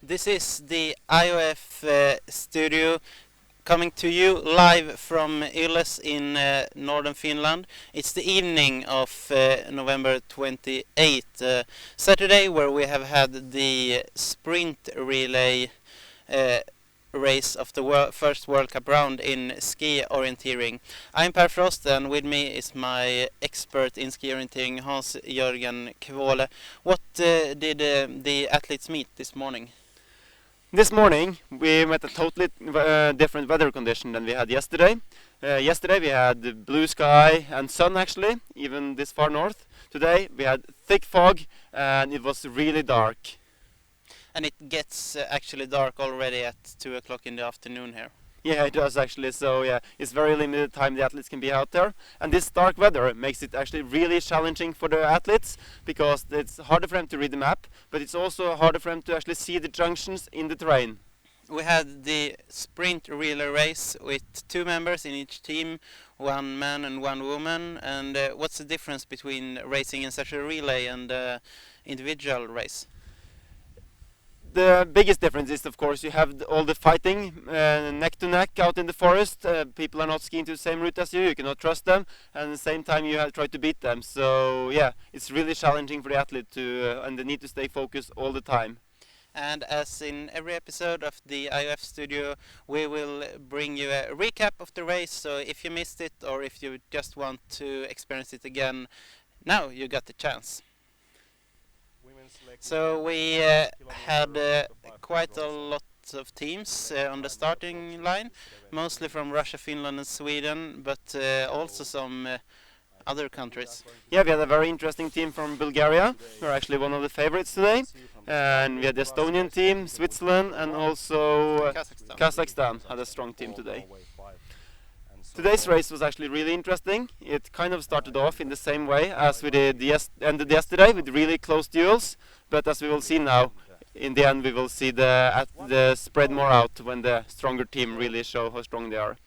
This is the IOF studio coming to you live from Ylläs in northern Finland. It's the evening of November 28th, Saturday, where we have had the sprint relay race of the first World Cup round in ski orienteering. I'm Per Frost, and with me is my expert in ski orienteering, Hans-Jörgen Kvåle. What did the athletes meet this morning? This morning we met a totally different weather condition than we had yesterday. Yesterday we had blue sky and sun actually, even this far north. Today we had thick fog and it was really dark. And it gets actually dark already at 2 o'clock in the afternoon here. Yeah, it does actually, so yeah, it's very limited time the athletes can be out there. And this dark weather makes it actually really challenging for the athletes, because it's harder for them to read the map, but it's also harder for them to actually see the junctions in the terrain. We had the sprint relay race with 2 members in each team, 1 man and 1 woman. And what's the difference between racing in such a relay and individual race? The biggest difference is, of course, you have all the fighting neck to neck out in the forest. People are not skiing to the same route as you cannot trust them, and at the same time you have to try to beat them. So yeah, it's really challenging for the athlete and they need to stay focused all the time. And as in every episode of the IOF studio, we will bring you a recap of the race. So if you missed it, or if you just want to experience it again, now you got the chance. So we had quite a lot of teams on the starting line, mostly from Russia, Finland and Sweden, but also some other countries. Yeah, we had a very interesting team from Bulgaria. We're actually one of the favorites today. And we had the Estonian team, Switzerland, and also Kazakhstan had a strong team today. Today's race was actually really interesting. It kind of started off in the same way as we did ended yesterday, with really close duels. But as we will see now, in the end we will see the spread more out when the stronger team really show how strong they are.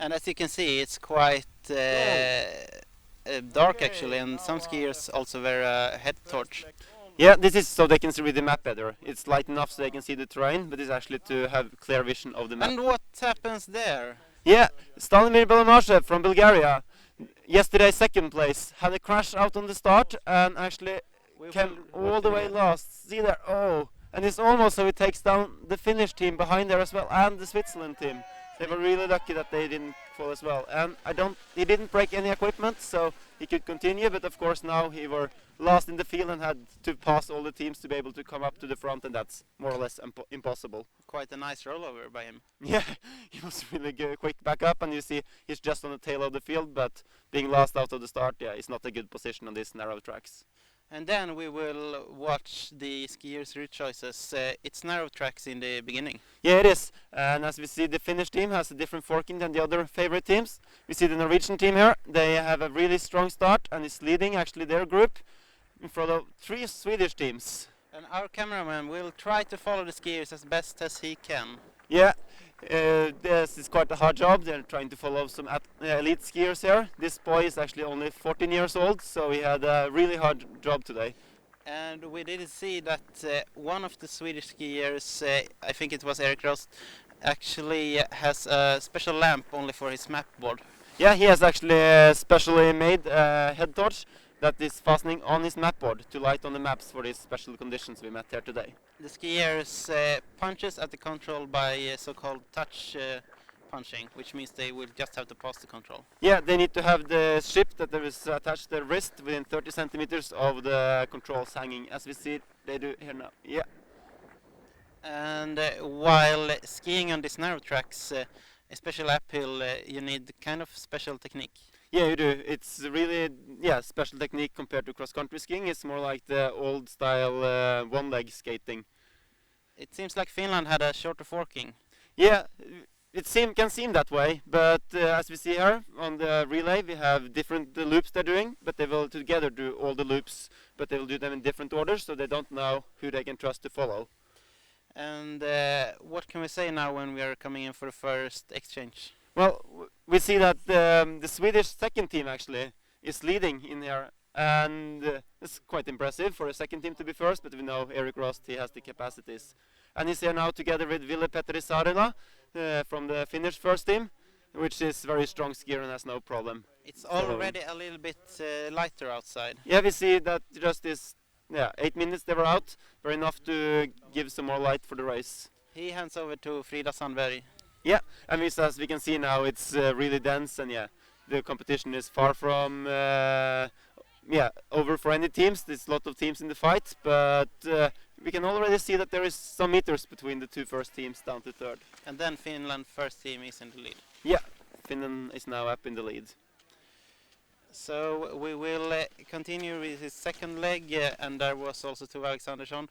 And as you can see, it's quite dark actually, and some skiers also wear a head torch. Yeah, this is so they can read the map better. It's light enough so they can see the terrain, but it's actually to have clear vision of the map. And what happens there? Yeah, Stanimir Belomazhev from Bulgaria, yesterday second place, had a crash out on the start and actually came all the way last. See there, oh, and it's almost so it takes down the Finnish team behind there as well, and the Switzerland team. They were really lucky that they didn't fall as well. And he didn't break any equipment, so he could continue, but of course now he were last in the field and had to pass all the teams to be able to come up to the front, and that's more or less impossible. Quite a nice rollover by him. Yeah, he was really quick back up, and you see he's just on the tail of the field, but being last out of the start, yeah, it's not a good position on these narrow tracks. And then we will watch the skiers' route choices. It's narrow tracks in the beginning. Yeah, it is. And as we see, the Finnish team has a different forking than the other favorite teams. We see the Norwegian team here. They have a really strong start and is leading actually their group in front of 3 Swedish teams. And our cameraman will try to follow the skiers as best as he can. Yeah, this is quite a hard job. They're trying to follow some elite skiers here. This boy is actually only 14 years old, so he had a really hard job today. And we did see that one of the Swedish skiers, I think it was Erik Rost, actually has a special lamp only for his map board. Yeah, he has actually a specially made head torch that is fastening on his map board to light on the maps for these special conditions we met here today. The skiers punches at the control by so-called touch punching, which means they will just have to pass the control. Yeah, they need to have the ship that there is attached to their wrist within 30 centimeters of the controls hanging, as we see they do here now. Yeah. And while skiing on these narrow tracks, especially uphill, you need kind of special technique. Yeah, you do. It's really special technique compared to cross-country skiing. It's more like the old style one-leg skating. It seems like Finland had a shorter forking. Yeah, it can seem that way, but as we see here on the relay, we have different loops they're doing, but they will together do all the loops, but they will do them in different orders, so they don't know who they can trust to follow. And what can we say now when we are coming in for the first exchange? Well, we see that the Swedish second team actually is leading in here, and it's quite impressive for a second team to be first, but we know Erik Rost, he has the capacities. and he's here now together with Ville-Petteri Saarela from the Finnish first team, which is very strong skier and has no problem. It's already a little bit lighter outside. Yeah, we see that just this 8 minutes they were out, were enough to give some more light for the race. He hands over to Frida Sandberg. Yeah, and as we can see now, it's really dense, and the competition is far from over for any teams. There's a lot of teams in the fight, but we can already see that there is some meters between the two first teams down to third. And then Finland first team is in the lead. Yeah, Finland is now up in the lead. So we will continue with his second leg, and there was also Tove Alexandersson.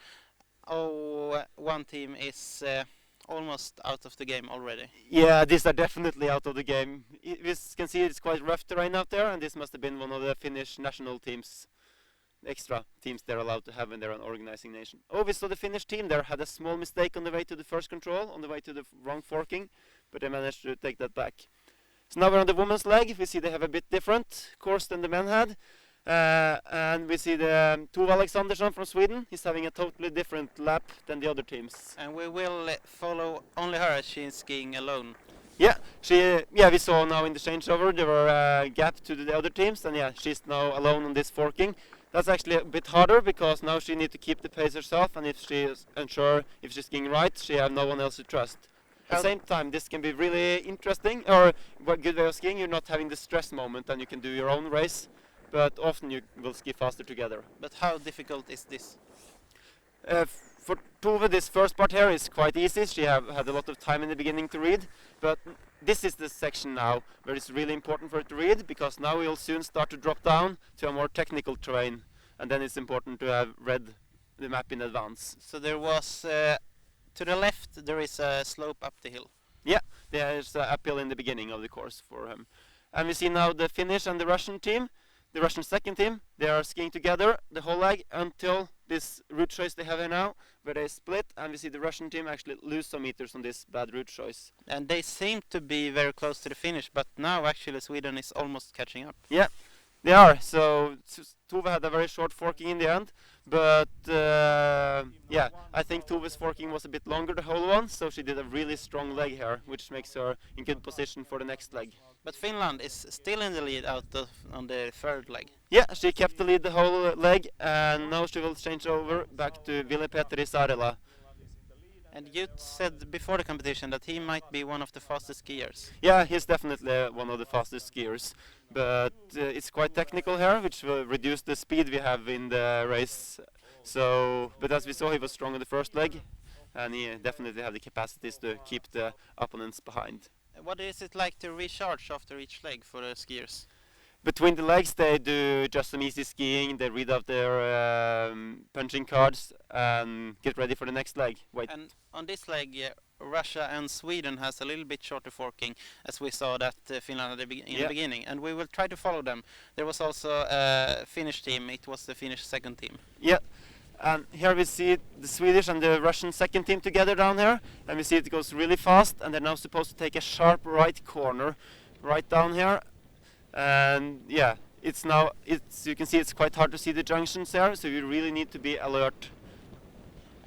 One team is almost out of the game already. Yeah, these are definitely out of the game. We can see it's quite rough terrain out there, and this must have been one of the Finnish national teams, extra teams they're allowed to have in their own organizing nation. We saw the Finnish team there had a small mistake on the way to the first control, on the way to the wrong forking, but they managed to take that back. So now we're on the women's leg. We see they have a bit different course than the men had. And we see the Tove Alexandersson from Sweden. He's having a totally different lap than the other teams. And we will follow only her as she's skiing alone. Yeah, we saw now in the changeover there were a gap to the other teams, and she's now alone on this forking. That's actually a bit harder because now she needs to keep the pace herself, and if she is unsure if she's skiing right, she has no one else to trust. At the same time, this can be really interesting, or a good way of skiing. You're not having the stress moment, and you can do your own race, but often you will ski faster together. But how difficult is this? For Tove, this first part here is quite easy. She had a lot of time in the beginning to read, but this is the section now where it's really important for her to read, because now we'll soon start to drop down to a more technical terrain, and then it's important to have read the map in advance. So there was, to the left, there is a slope up the hill. Yeah, there's an uphill in the beginning of the course for him. And we see now the Finnish and the Russian team. The Russian second team, they are skiing together the whole leg until this route choice they have here now, where they split, and we see the Russian team actually lose some meters on this bad route choice. And they seem to be very close to the finish, but now actually Sweden is almost catching up. Yeah, they are. So Tove had a very short forking in the end, but I think Tove's forking was a bit longer the whole one, so she did a really strong leg here, which makes her in good position for the next leg. But Finland is still in the lead on the third leg. Yeah, she kept the lead the whole leg, and now she will change over back to Ville-Petteri Saarela. And you said before the competition that he might be one of the fastest skiers. Yeah, he's definitely one of the fastest skiers, but it's quite technical here, which will reduce the speed we have in the race. So, but as we saw, he was strong on the first leg, and he definitely have the capacities to keep the opponents behind. What is it like to recharge after each leg for the skiers? Between the legs they do just some easy skiing, they read out their punching cards and get ready for the next leg. And on this leg, Russia and Sweden has a little bit shorter forking, as we saw that Finland in the beginning, and we will try to follow them. There was also a Finnish team, it was the Finnish second team. Yeah. And here we see the Swedish and the Russian second team together down here, and we see it goes really fast, and they're now supposed to take a sharp right corner right down here. And you can see it's quite hard to see the junctions there, so you really need to be alert.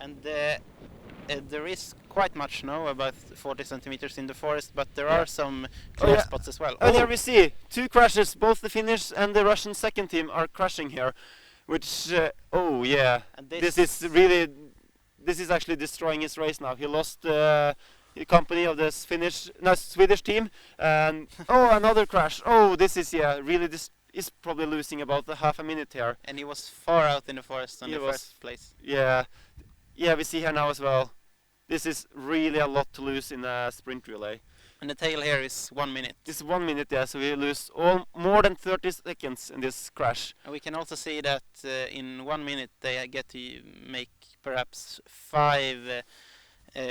And there is quite much snow, about 40 centimeters in the forest, but there are some clear spots as well. And here we see two crashes, both the Finnish and the Russian second team are crashing here. Which, and this is actually destroying his race now. He lost the company of this Swedish team, and another crash. This is really is probably losing about a half a minute here. And he was far out in the forest in the first place. Yeah, we see here now as well. This is really a lot to lose in a sprint relay. And the tail here is 1 minute. It's 1 minute, so we lose more than 30 seconds in this crash. And we can also see that in 1 minute they get to make perhaps 5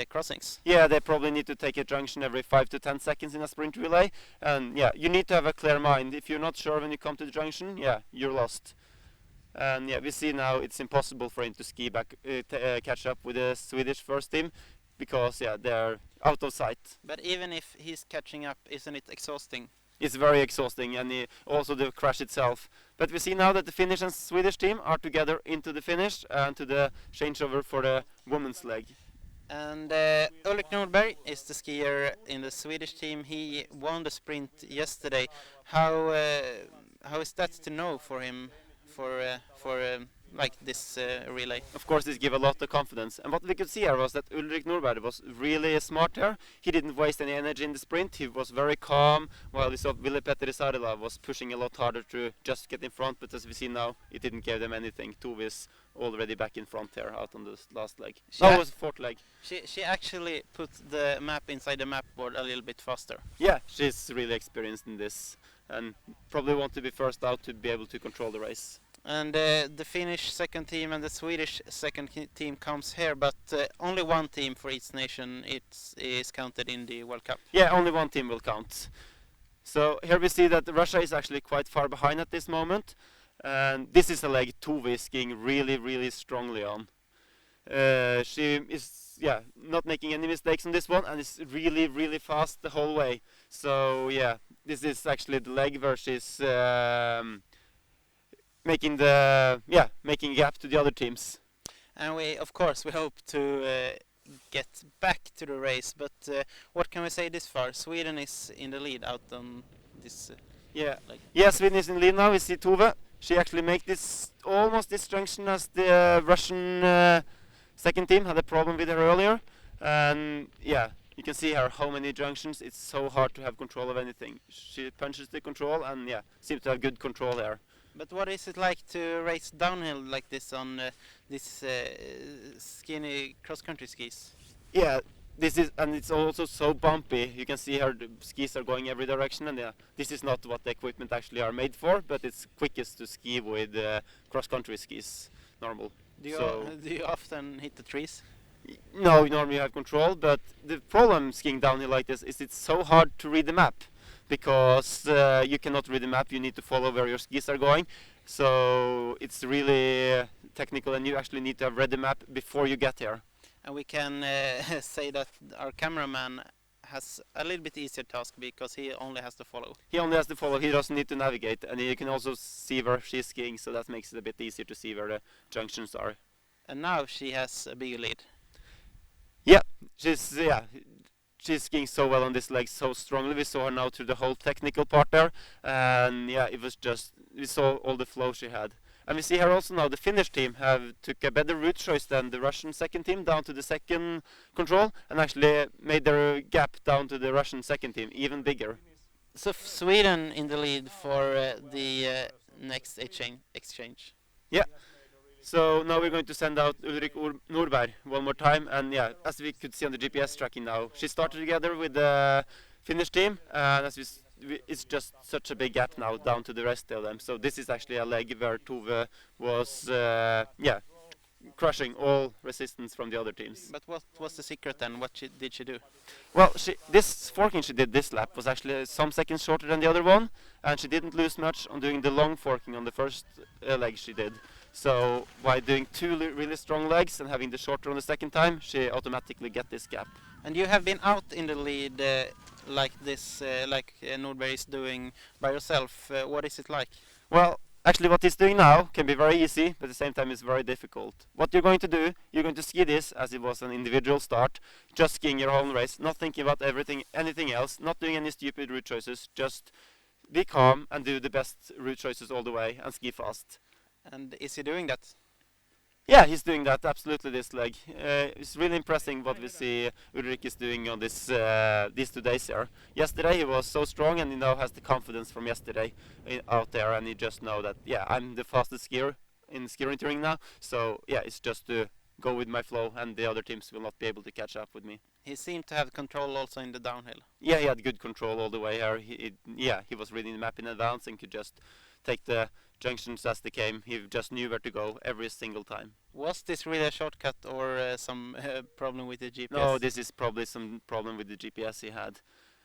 crossings. Yeah, they probably need to take a junction every 5 to 10 seconds in a sprint relay. And you need to have a clear mind. If you're not sure when you come to the junction, you're lost. And we see now it's impossible for him to ski back, catch up with the Swedish first team, because they're out of sight. But even if he's catching up, isn't it exhausting? It's very exhausting, and also the crash itself. But we see now that the Finnish and Swedish team are together into the finish and to the changeover for the women's leg. And Ulrik Nordberg is the skier in the Swedish team. He won the sprint yesterday. How is that to know for him for like this relay? Of course, this gave a lot of confidence. And what we could see here was that Ulrik Nordberg was really smart here. He didn't waste any energy in the sprint. He was very calm, while we saw Ville Petter Isarila was pushing a lot harder to just get in front. But as we see now, it didn't give them anything. Tove is already back in front here, out on the last leg. No, it was fourth leg. She actually put the map inside the map board a little bit faster. Yeah, she's really experienced in this, and probably want to be first out to be able to control the race. And the Finnish second team and the Swedish second team comes here, but only one team for each nation is counted in the World Cup. Yeah, only one team will count. So here we see that Russia is actually quite far behind at this moment, and this is a leg Tove is skiing really strongly on. She is not making any mistakes on this one, and is really fast the whole way. So yeah, this is actually the leg where she's making gap to the other teams. And we hope to get back to the race, but what can we say this far? Sweden is in the lead out on this. Sweden is in the lead now. We see Tove. She actually made this almost this junction as the Russian second team had a problem with her earlier, and you can see her how many junctions. It's so hard to have control of anything. She punches the control and seems to have good control there. But what is it like to race downhill like this on this skinny cross-country skis? Yeah, this is, and it's also so bumpy. You can see the skis are going every direction, and this is not what the equipment actually are made for, but it's quickest to ski with cross-country skis, normal. Do you often hit the trees? No, normally you have control, but the problem skiing downhill like this is it's so hard to read the map, because you cannot read the map. You need to follow where your skis are going, so it's really technical, and you actually need to have read the map before you get here. And we can say that our cameraman has a little bit easier task because he only has to follow. He only has to follow. He doesn't need to navigate, and you can also see where she's skiing, so that makes it a bit easier to see where the junctions are. And now she has a big lead. Yeah, she's skiing so well on this leg, so strongly. We saw her now through the whole technical part there, and it was just, we saw all the flow she had. And we see here also now the Finnish team have took a better route choice than the Russian second team down to the second control, and actually made their gap down to the Russian second team even bigger. So Sweden in the lead for the next exchange. Yeah. So now we're going to send out Ulrik Nordberg one more time, and as we could see on the GPS tracking now, she started together with the Finnish team, and as it's just such a big gap now down to the rest of them. So this is actually a leg where Tove was crushing all resistance from the other teams. But what was the secret then? What did she do? Well, this forking she did this lap was actually some seconds shorter than the other one, and she didn't lose much on doing the long forking on the first leg she did. So by doing two really strong legs and having the shorter on the second time, she automatically get this gap. And you have been out in the lead like this, like Nordberg is doing by yourself. What is it like? Well, actually what he's doing now can be very easy, but at the same time it's very difficult. What you're going to do, you're going to ski this as it was an individual start, just skiing your own race, not thinking about anything else, not doing any stupid route choices, just be calm and do the best route choices all the way and ski fast. And is he doing that? Yeah, he's doing that, absolutely, this leg. It's really impressive what we see Ulrik is doing on these 2 days here. Yesterday he was so strong, and he now has the confidence from yesterday out there, and he just know that, I'm the fastest skier in ski touring now, so it's just to go with my flow, and the other teams will not be able to catch up with me. He seemed to have control also in the downhill. Yeah, he had good control all the way here. He was reading the map in advance and could just take the junctions as they came. He just knew where to go every single time. Was this really a shortcut or some problem with the GPS? No, this is probably some problem with the GPS he had.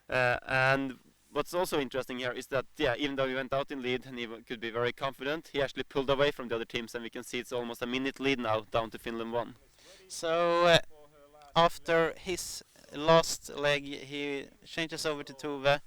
And what's also interesting here is that, even though he went out in lead and he could be very confident, he actually pulled away from the other teams, and we can see it's almost a minute lead now down to Finland 1. So after his last leg, he changes over to Tove.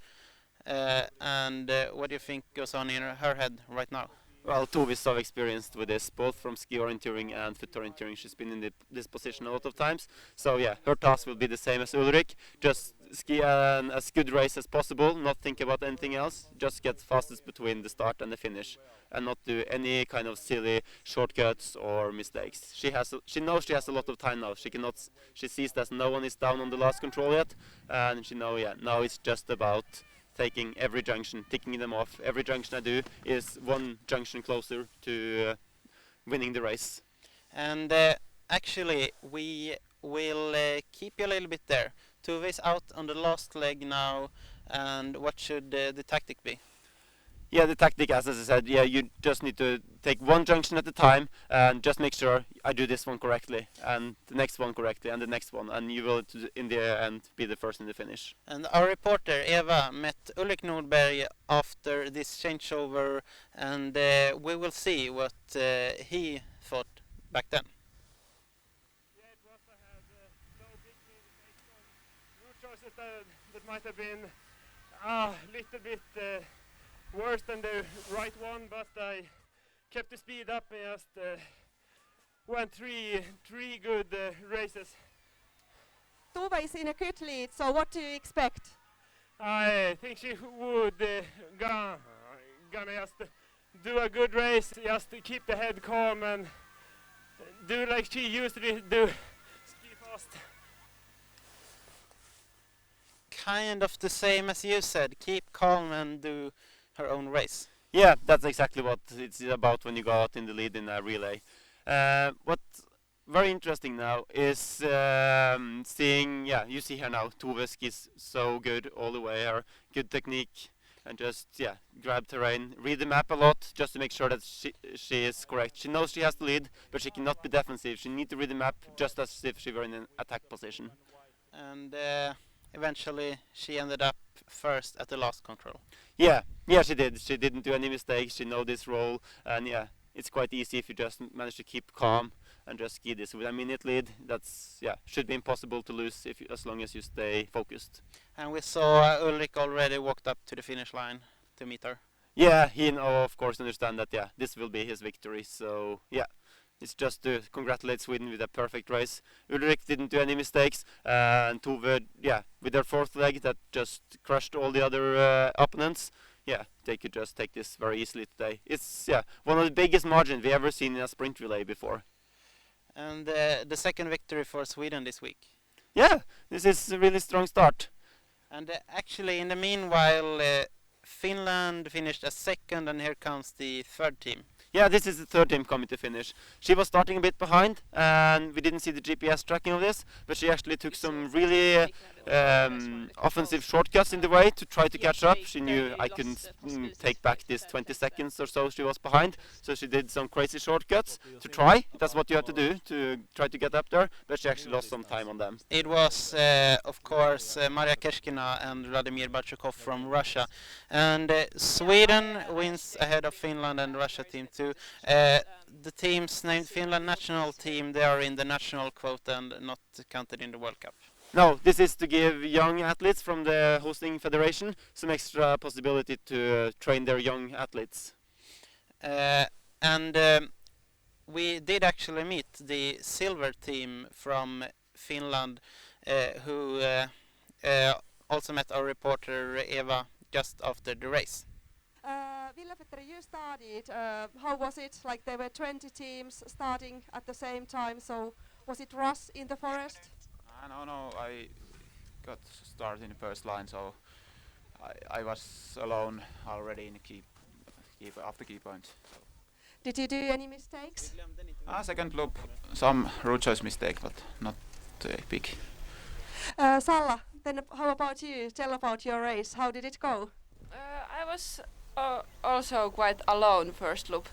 And what do you think goes on in her head right now? Well, Tove is so experienced with this, both from ski orienteering and foot orienteering. She's been in this position a lot of times. So yeah, her task will be the same as Ulrik. Just ski as good race as possible, not think about anything else. Just get fastest between the start and the finish, and not do any kind of silly shortcuts or mistakes. She knows she has a lot of time now. She sees that no one is down on the last control yet, and she knows now it's just about taking every junction, ticking them off. Every junction I do is one junction closer to winning the race. And actually, we will keep you a little bit there. Tove is out on the last leg now, and what should the tactic be? Yeah, the tactic, as I said, yeah, you just need to take one junction at a time and just make sure I do this one correctly, and the next one correctly, and the next one, and you will, in the end, be the first in the finish. And our reporter Eva met Ulrik Nordberg after this changeover, and we will see what he thought back then. Yeah, it was. I had no big mistakes on route choices that might have been a little bit worse than the right one, but I kept the speed up and just went three good races. Tove is in a good lead, so what do you expect? I think she would gonna just do a good race, just keep the head calm and do like she used to do, ski fast. Kind of the same as you said, keep calm and do her own race. Yeah, that's exactly what it's about when you go out in the lead in a relay. What's very interesting now is seeing, yeah, you see her now, Tove skis so good all the way, her good technique, and just, yeah, grab terrain, read the map a lot, just to make sure that she is correct. She knows she has the lead, but she cannot be defensive. She needs to read the map just as if she were in an attack position. And eventually she ended up first at the last control. Yeah, she did. She didn't do any mistakes. She know this role, and yeah, it's quite easy if you just manage to keep calm and just ski this with a minute lead. That's, yeah, should be impossible to lose as long as you stay focused. And we saw Ulrik already walked up to the finish line to meet her. Yeah, he of course understand that, yeah, this will be his victory. So yeah, it's just to congratulate Sweden with a perfect race. Ulrik didn't do any mistakes, and Tove, yeah, with their fourth leg that just crushed all the other opponents. Yeah, they could just take this very easily today. It's, yeah, one of the biggest margins we ever seen in a sprint relay before. And the second victory for Sweden this week. Yeah, this is a really strong start. And actually, in the meanwhile, Finland finished as second, and here comes the third team. Yeah, this is the third team coming to finish. She was starting a bit behind, and we didn't see the GPS tracking of this, but she actually took some really offensive shortcuts in the way to try to catch up. She knew I couldn't take back this 20 seconds or so she was behind, so she did some crazy shortcuts to try. That's what you have to do to try to get up there, but she actually lost some time on them. It was, of course, Maria Keshkina and Vladimir Barchukov from Russia. And Sweden wins ahead of Finland and Russia team too. The teams named Finland national team, they are in the national quota and not counted in the World Cup. No, this is to give young athletes from the hosting federation some extra possibility to train their young athletes. And we did actually meet the silver team from Finland, who also met our reporter Eva just after the race. Ville-Petter, you started. How was it? Like there were 20 teams starting at the same time, so was it rush in the forest? No, I got started in the first line, so I was alone already in the key point. So. Did you do any mistakes? Second loop, some route choice mistake, but not big. Salla, then how about you? Tell about your race. How did it go? I was also quite alone first loop.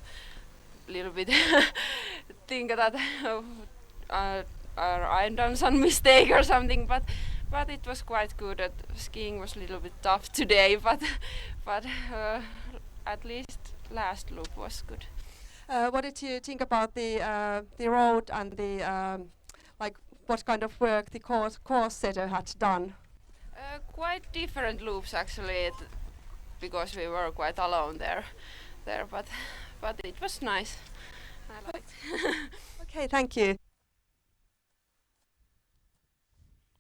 Little bit think that I've done some mistake or something, but it was quite good. Skiing was a little bit tough today, but at least last loop was good. What did you think about the road and the like what kind of work the course setter had done? Quite different loops actually, because we were quite alone there, but it was nice. I liked. Okay, thank you.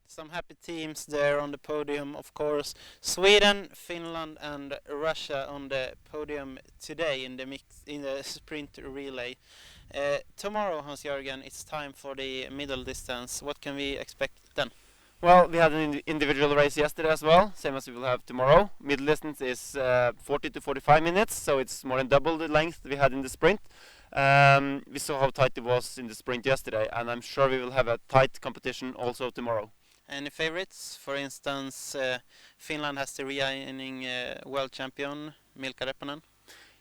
Some happy teams there on the podium, of course. Sweden, Finland, and Russia on the podium today in the sprint relay. Tomorrow, Hans-Jörgen, it's time for the middle distance. What can we expect then? Well, we had an individual race yesterday as well, same as we will have tomorrow. Middle distance is 40 to 45 minutes, so it's more than double the length we had in the sprint. We saw how tight it was in the sprint yesterday, and I'm sure we will have a tight competition also tomorrow. Any favorites? For instance, Finland has the reigning world champion, Milka Reppanen.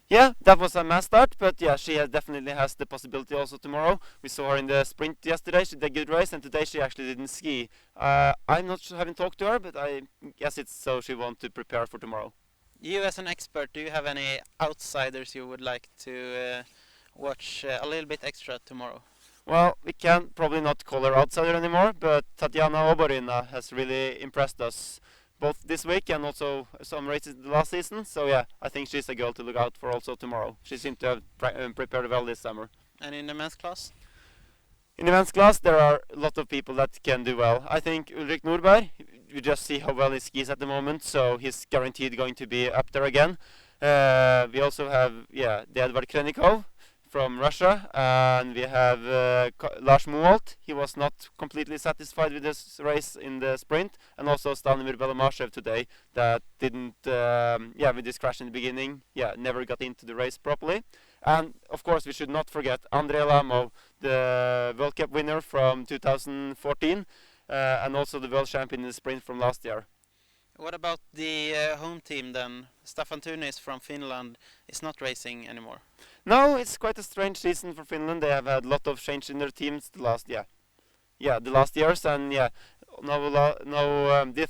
Yeah, that was a mass start, but yeah, she definitely has the possibility also tomorrow. We saw her in the sprint yesterday, she did a good race, and today she actually didn't ski. I'm not sure, haven't talked to her, but I guess it's so she wants to prepare for tomorrow. You as an expert, do you have any outsiders you would like to watch a little bit extra tomorrow? Well, we can probably not call her outsider anymore, but Tatjana Oborina has really impressed us both this week and also some races the last season. So yeah, I think she's a girl to look out for also tomorrow. She seemed to have prepared well this summer. And in the men's class? In the men's class, there are a lot of people that can do well. I think Ulrik Nordberg, you just see how well he skis at the moment, so he's guaranteed going to be up there again. We also have, the Edvard Krenikov from Russia, and we have Lars Moholt. He was not completely satisfied with this race in the sprint, and also Stanimir Belamashev today that didn't, with this crash in the beginning, never got into the race properly. And of course we should not forget Andrei Lamov, the World Cup winner from 2014, and also the world champion in the sprint from last year. What about the home team then? Staffan Tunis from Finland is not racing anymore. No, it's quite a strange season for Finland. They have had a lot of change in their teams the last years, and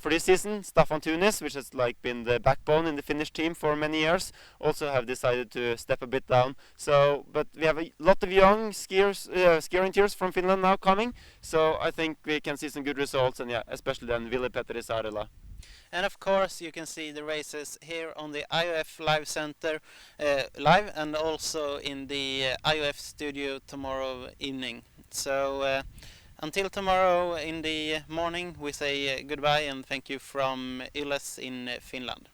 for this season, Staffan Tunis, which has been the backbone in the Finnish team for many years, also have decided to step a bit down. So, but we have a lot of young skiers from Finland now coming, so I think we can see some good results, and especially then Ville-Petteri Saarela. And of course you can see the races here on the IOF Live Center live, and also in the IOF studio tomorrow evening. So until tomorrow in the morning we say goodbye and thank you from Ylläs in Finland.